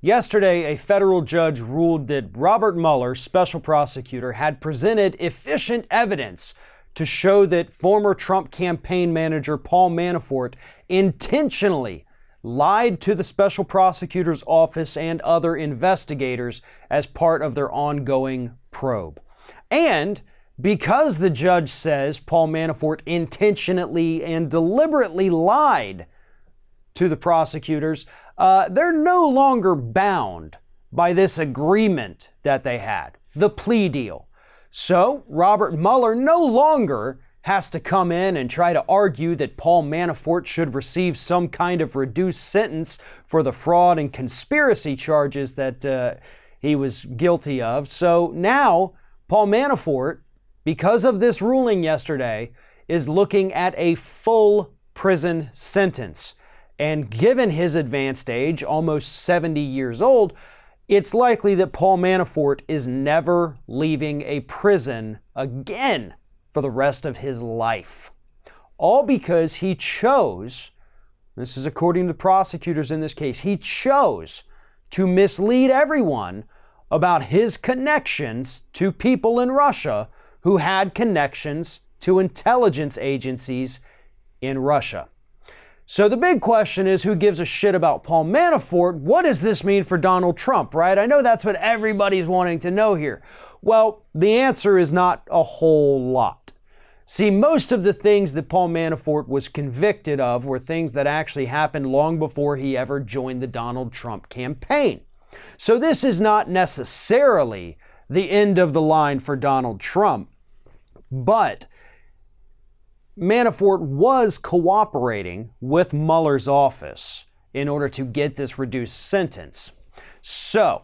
Yesterday, a federal judge ruled that Robert Mueller, special prosecutor, had presented efficient evidence to show that former Trump campaign manager Paul Manafort intentionally lied to the special prosecutor's office and other investigators as part of their ongoing probe. And because the judge says Paul Manafort intentionally and deliberately lied to the prosecutors, they're no longer bound by this agreement that they had, the plea deal. So Robert Mueller no longer has to come in and try to argue that Paul Manafort should receive some kind of reduced sentence for the fraud and conspiracy charges that he was guilty of. So now Paul Manafort, because of this ruling yesterday, is looking at a full prison sentence. And given his advanced age, almost 70 years old, it's likely that Paul Manafort is never leaving a prison again for the rest of his life. All because he chose, this is according to prosecutors in this case, he chose to mislead everyone about his connections to people in Russia who had connections to intelligence agencies in Russia. So the big question is, who gives a shit about Paul Manafort? What does this mean for Donald Trump, right? I know that's what everybody's wanting to know here. Well, the answer is not a whole lot. See, most of the things that Paul Manafort was convicted of were things that actually happened long before he ever joined the Donald Trump campaign. So this is not necessarily the end of the line for Donald Trump, but Manafort was cooperating with Mueller's office in order to get this reduced sentence. So,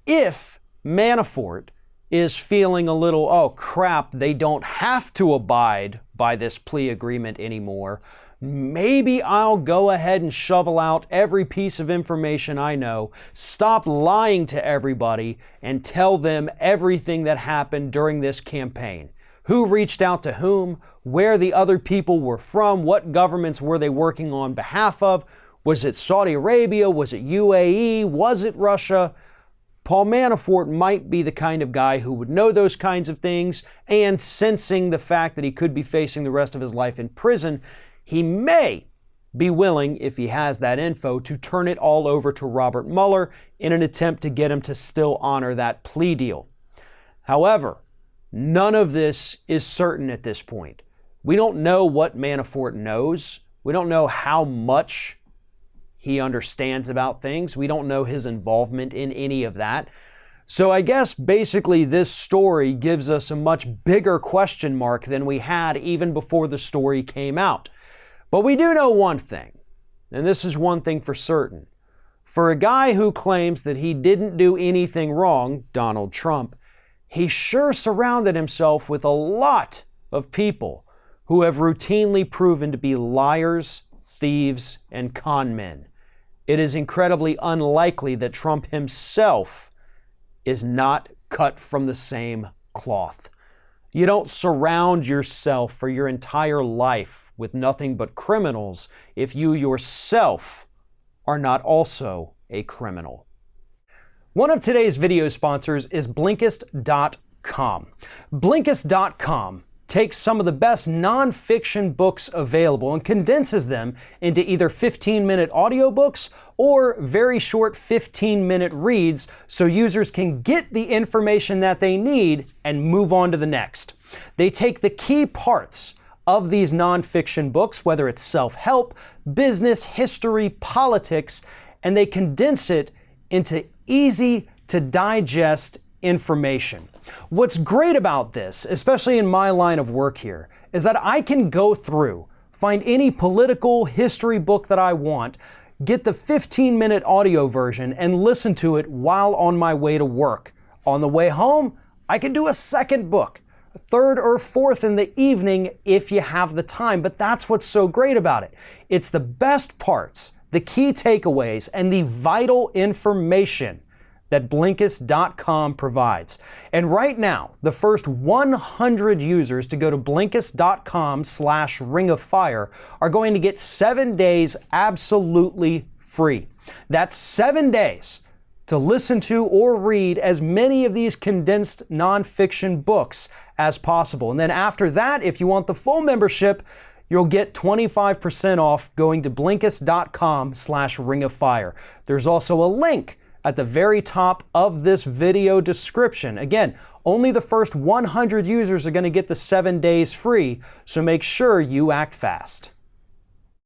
if Manafort is feeling a little, oh crap, they don't have to abide by this plea agreement anymore, maybe I'll go ahead and shovel out every piece of information I know, stop lying to everybody, and tell them everything that happened during this campaign. Who reached out to whom, where the other people were from, what governments were they working on behalf of? Was it Saudi Arabia? Was it UAE? Was it Russia? Paul Manafort might be the kind of guy who would know those kinds of things, and sensing the fact that he could be facing the rest of his life in prison, he may be willing, if he has that info, to turn it all over to Robert Mueller in an attempt to get him to still honor that plea deal. However, none of this is certain at this point. We don't know what Manafort knows. We don't know how much he understands about things. We don't know his involvement in any of that. So I guess basically this story gives us a much bigger question mark than we had even before the story came out. But we do know one thing, and this is one thing for certain. For a guy who claims that he didn't do anything wrong, Donald Trump, he sure surrounded himself with a lot of people who have routinely proven to be liars, thieves, and con men. It is incredibly unlikely that Trump himself is not cut from the same cloth. You don't surround yourself for your entire life with nothing but criminals if you yourself are not also a criminal. One of today's video sponsors is Blinkist.com. Blinkist.com takes some of the best nonfiction books available and condenses them into either 15-minute audiobooks or very short 15-minute reads so users can get the information that they need and move on to the next. They take the key parts of these nonfiction books, whether it's self-help, business, history, politics, and they condense it into easy to digest information. What's great about this, especially in my line of work here, is that I can go through, find any political history book that I want, get the 15-minute audio version and listen to it while on my way to work. On the way home, I can do a second book, a third or fourth in the evening if you have the time. But that's what's so great about it. It's the best parts, the key takeaways, and the vital information that Blinkist.com provides. And right now, the first 100 users to go to Blinkist.com/ringoffire are going to get 7 days absolutely free. That's 7 days to listen to or read as many of these condensed nonfiction books as possible. And then after that, if you want the full membership, you'll get 25% off going to Blinkist.com/ringoffire. There's also a link at the very top of this video description. Again, only the first 100 users are going to get the 7 days free, so make sure you act fast.